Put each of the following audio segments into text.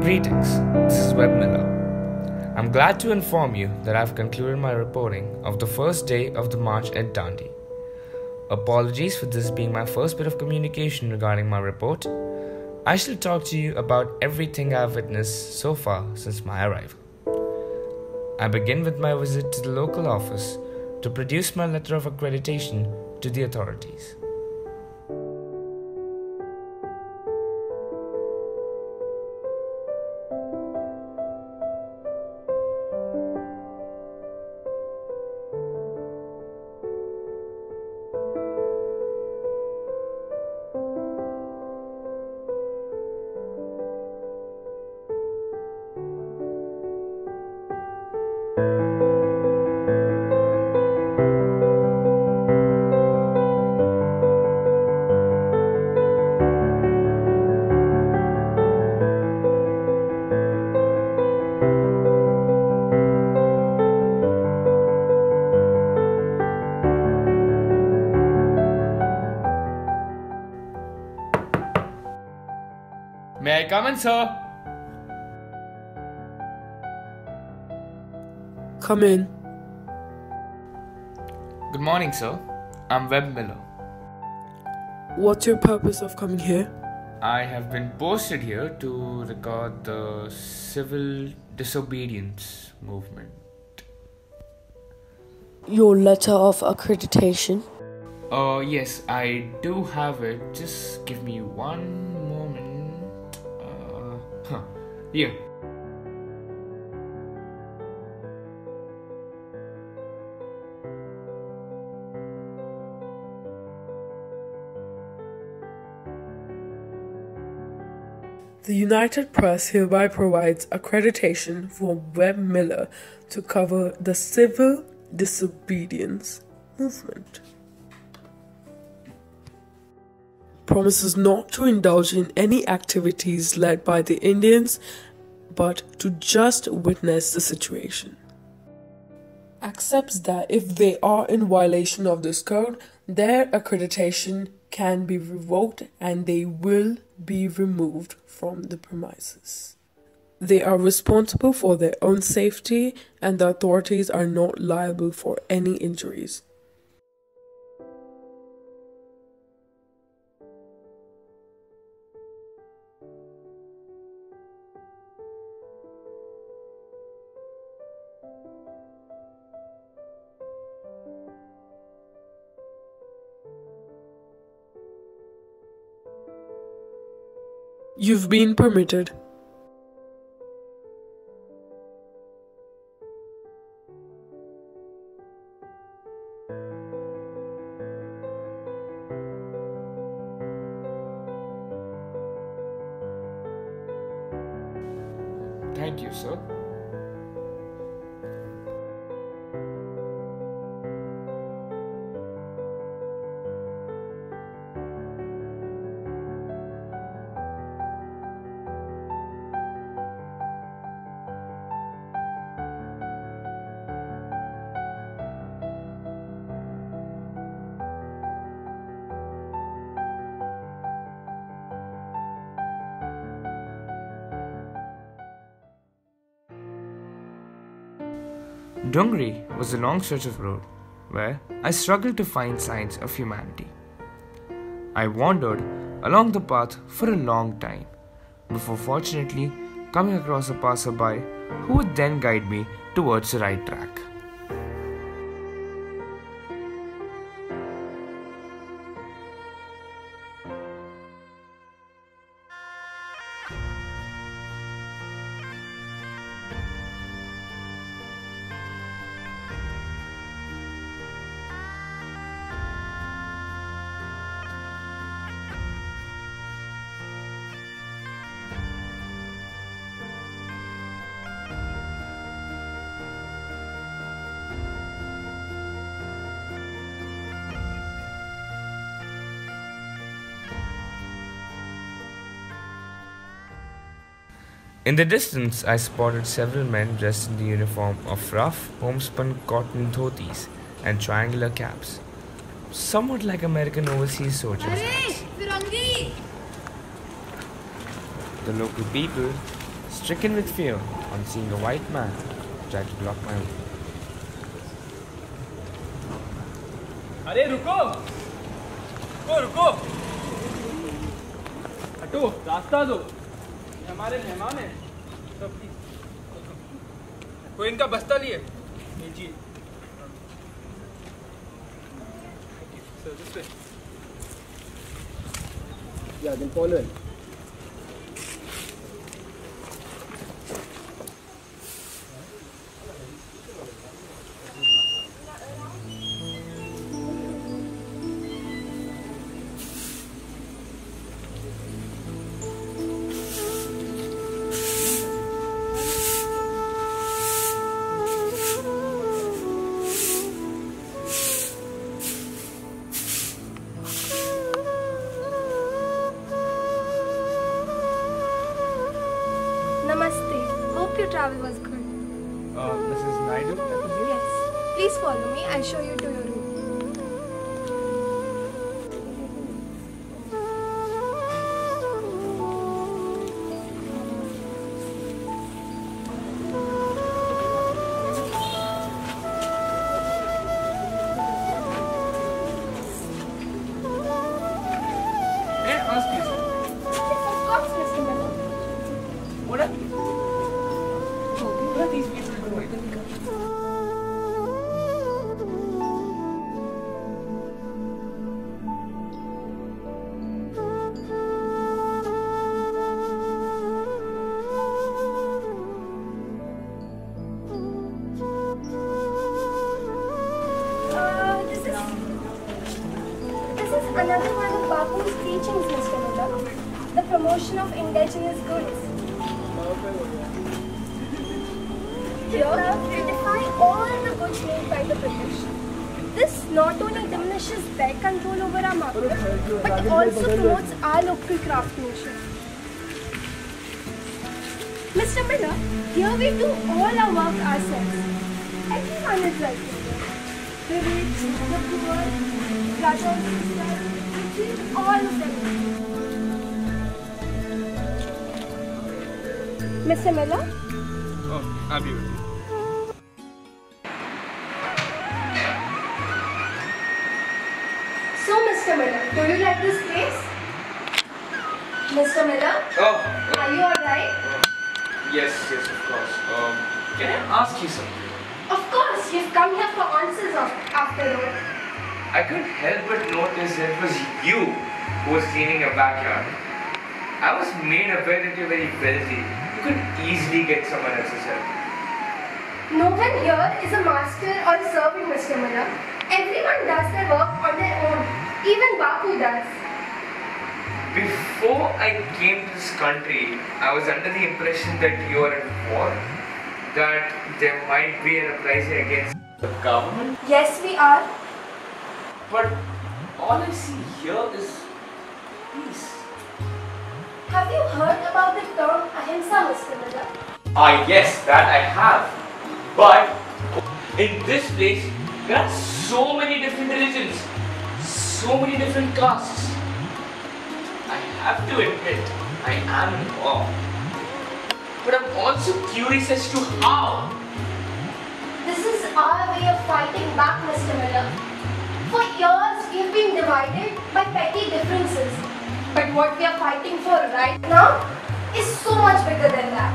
Greetings, this is Webb Miller. I'm glad to inform you that I've concluded my reporting of the first day of the march at Dandi. Apologies for this being my first bit of communication regarding my report. I shall talk to you about everything I've witnessed so far since my arrival. I begin with my visit to the local office to produce my letter of accreditation to the authorities. May I come in, sir? Come in. Good morning, sir. I'm Webb Miller. What's your purpose of coming here? I have been posted here to record the civil disobedience movement. Your letter of accreditation? Yes, I do have it. Just give me one moment. Here. The United Press hereby provides accreditation for Webb Miller to cover the civil disobedience movement. Promises not to indulge in any activities led by the Indians, but to just witness the situation. Accepts that if they are in violation of this code, their accreditation can be revoked and they will be removed from the premises. They are responsible for their own safety and the authorities are not liable for any injuries. You've been permitted. Thank you, sir. Dungri was a long stretch of road where I struggled to find signs of humanity. I wandered along the path for a long time before fortunately coming across a passerby who would then guide me towards the right track. In the distance, I spotted several men dressed in the uniform of rough, homespun cotton dhotis and triangular caps, somewhat like American overseas soldiers' hats. The local people stricken with fear on seeing a white man try to block my way. अरे रुको रुको रुको हटो रास्ता दो ये हमारे मेहमान हैं सब कोई इनका बस्ता लिए जी सर दिस वे या then follow it Namaste. Hope your travel was good. Mrs. Naidu? Yes. Please follow me. I'll show you to your room. May I ask you, sir? Of course, Mr. Miller. What are these people doing? This is another one of Bapu's teachings, Mr. Miller. The promotion of indigenous goods. Here, we defy all the goods made by the British. This not only diminishes their control over our market, but also promotes our local craftsmanship. Mr. Miller, here we do all our work ourselves. Everyone is like this. The rich, the poor, brothers, sisters, we treat all of them. Mr. Miller? Oh, I'll be with you. So, Mr. Miller, do you like this place? Mr. Miller, Oh, are you alright? yes, of course. Can I ask you something? Of course, you've come here for answers after all. I couldn't help but notice that it was you who was cleaning your backyard. I was made aware that you're very wealthy. You could easily get someone else's help. No one here is a master or a servant, Mr. Miller. Everyone does their work on their own. Even Bapu does. Before I came to this country, I was under the impression that you are at war, that there might be an uprising against the government. Yes, we are. But all I see here is peace. Have you heard about the term ahimsa, Mr. Miller? Ah, yes, that I have. But in this place, there are so many different religions, so many different castes. I have to admit, I am in awe. But I'm also curious as to how. This is our way of fighting back, Mr. Miller. For years, we have been divided by petty differences. But what we are fighting for right now is so much bigger than that.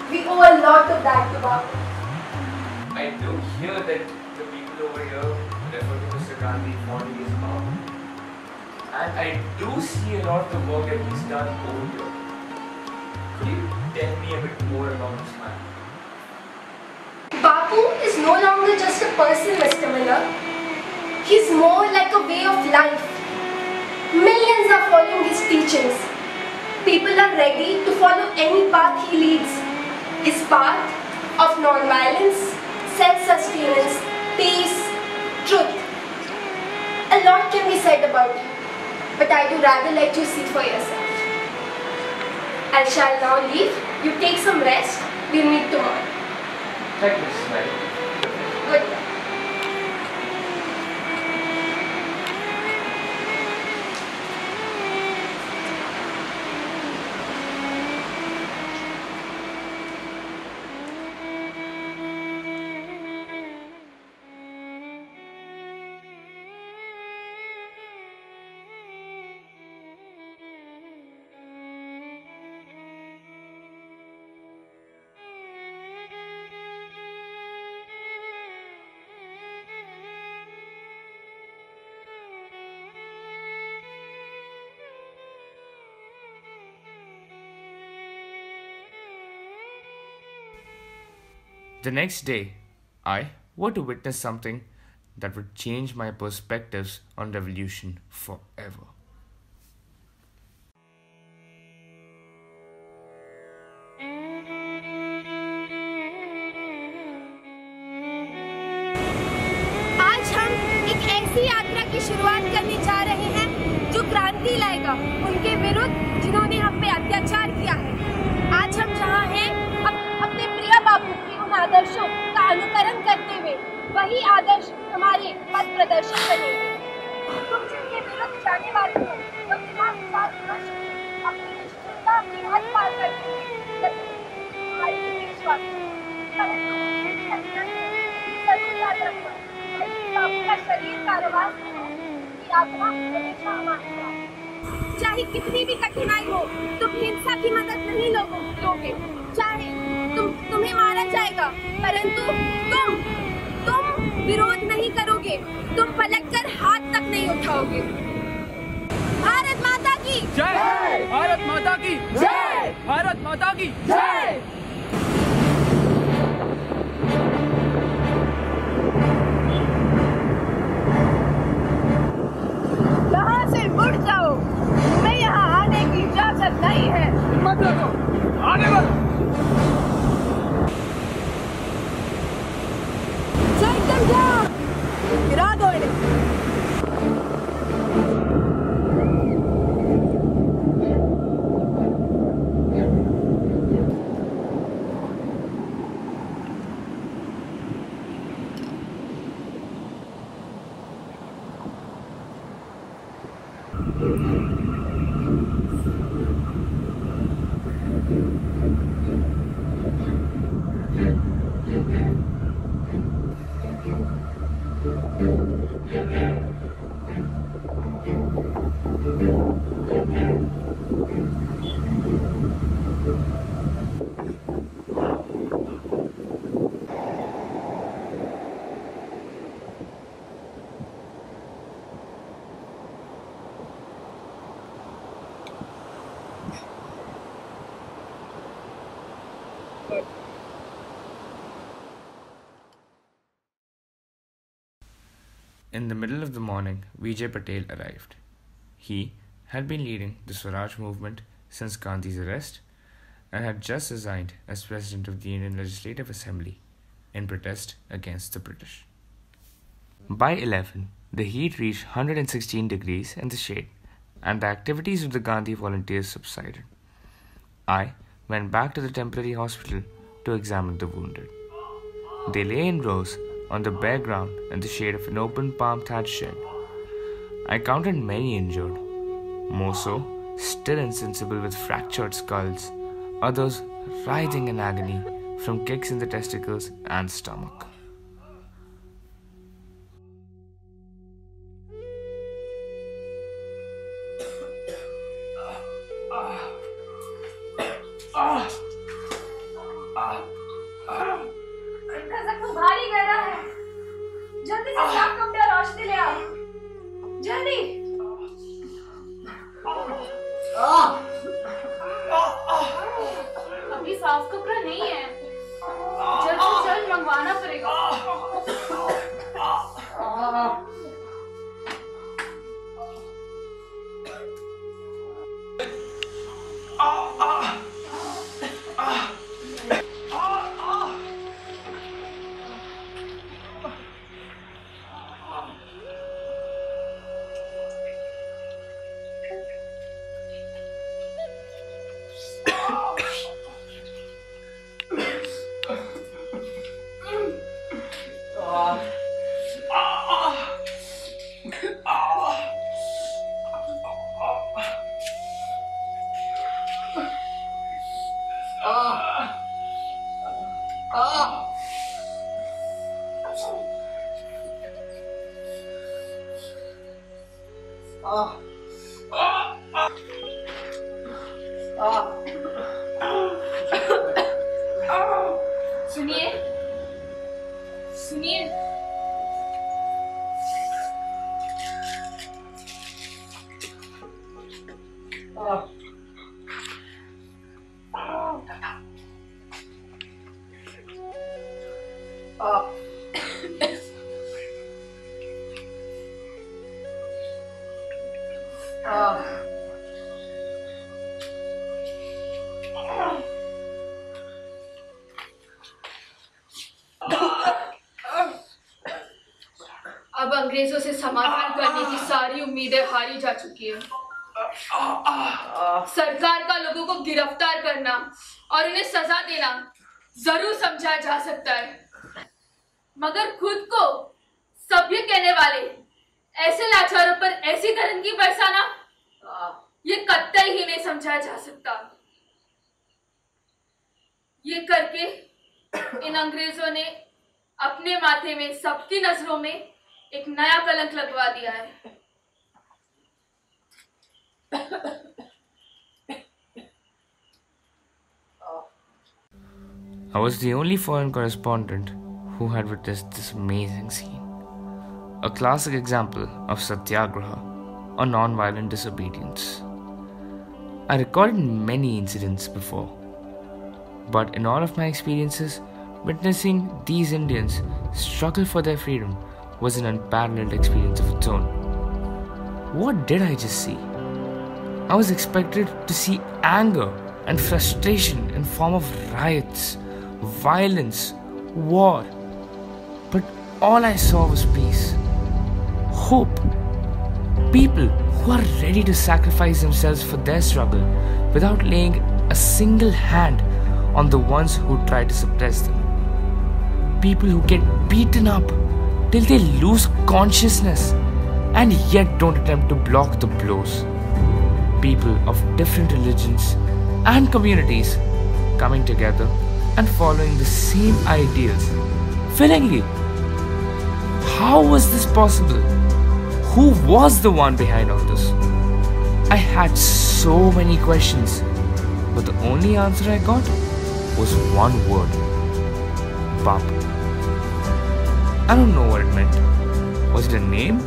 We owe a lot of that to Bapu. I do hear that the people over here refer to Mr. Gandhi 40 years ago. And I do see a lot of the work that he's done over here. Could you tell me a bit more about this man? Bapu is no longer just a person, Mr. Miller. He's more like a way of life. Millions are following his teachings. People are ready to follow any path he leads. His path of non-violence, self-sustenance, peace, truth. A lot can be said about you, but I do rather let you see for yourself. I shall now leave. You take some rest. We'll meet tomorrow. Thank you, Mrs. Naidu. Goodbye. The next day, I were to witness something that would change my perspectives on revolution forever. आज हम एक ऐसी यात्रा की शुरुआत करने जा रहे हैं जो क्रांति लाएगा उनके विरुद्ध जिन्होंने हम पे अत्याचार किया है। आज हम जहाँ हैं अपने प्रिय बापू के उन आदर्शों का अनुकरण करते हुए वही आदर्श हमारे पथ प्रदर्शन बनेंगे। तुम जिनके विरुद्ध जाने वाले हो तो बिना विचार विमर्श अपनी निष्ठुरता की हद पार करते हुए हमारी विश्वास का शरीर कारोबार यात्रा हमेशा हमारे साथ। चाहे कितनी भी कठिनाई हो तुम हिंसा की मदद नहीं लोगे। चाहे तुम्हें मारा जाएगा परंतु तुम विरोध नहीं करोगे। तुम पलटकर हाथ तक नहीं उठाओगे। भारत माता की जय। भारत माता की जय। भारत माता की जय। उठ जाओ, मैं यहाँ आने की इजाजत नहीं है। मत लगो, आने वालो। चल जाओ, गिरा दो इन्हें। In the middle of the morning, Vijay Patel arrived. He had been leading the Swaraj movement since Gandhi's arrest and had just resigned as President of the Indian Legislative Assembly in protest against the British. By 11, the heat reached 116 degrees in the shade and the activities of the Gandhi volunteers subsided. I went back to the temporary hospital to examine the wounded. They lay in rows on the bare ground in the shade of an open palm thatched shed. I counted many injured, more so still insensible with fractured skulls, others writhing in agony from kicks in the testicles and stomach. जल्दी से साफ कपड़े और रोशनी ले आओ। जल्दी। अभी साफ कपड़ा नहीं है। जल्द से जल्द मंगवाना पड़ेगा। सुनिए सुनिए अब अंग्रेजों से समाधान करने की सारी उम्मीदें हारी जा चुकी है। सरकार का लोगों को गिरफ्तार करना और उन्हें सजा देना जरूर समझा जा सकता है, मगर खुद को सभ्य कहने वाले ऐसे लाचारों पर ऐसी धन की बरसाना, ये कतई ही नहीं समझा जा सकता। ये करके इन अंग्रेजों ने अपने माथे में सबकी नजरों में एक नया कलंक लगवा दिया है। I was the only foreign correspondent who had witnessed this amazing scene. A classic example of satyagraha, or non-violent disobedience. I recorded many incidents before, but in all of my experiences, witnessing these Indians struggle for their freedom was an unparalleled experience of its own. What did I just see? I was expected to see anger and frustration in form of riots, violence, war. But all I saw was peace, hope, people who are ready to sacrifice themselves for their struggle without laying a single hand on the ones who try to suppress them. People who get beaten up till they lose consciousness and yet don't attempt to block the blows. People of different religions and communities coming together and following the same ideals willingly. How was this possible? Who was the one behind all this? I had so many questions, but the only answer I got was one word: Bapu. I don't know what it meant. Was it a name?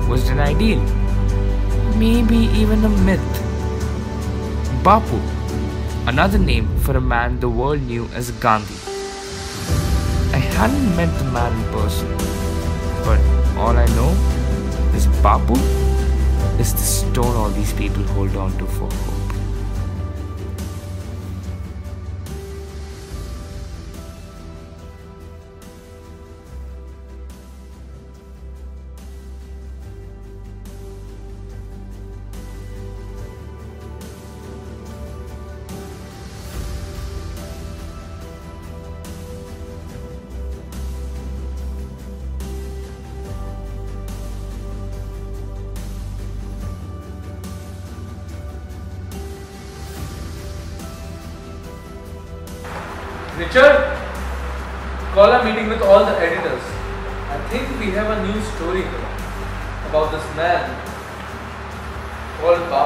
Was it an ideal? Maybe even a myth. Bapu, another name for a man the world knew as Gandhi. I hadn't met the man in person, but all I know is Bapu is the stone all these people hold on to for hope. Richard, call a meeting with all the editors. I think we have a new story here about this man called Bapu.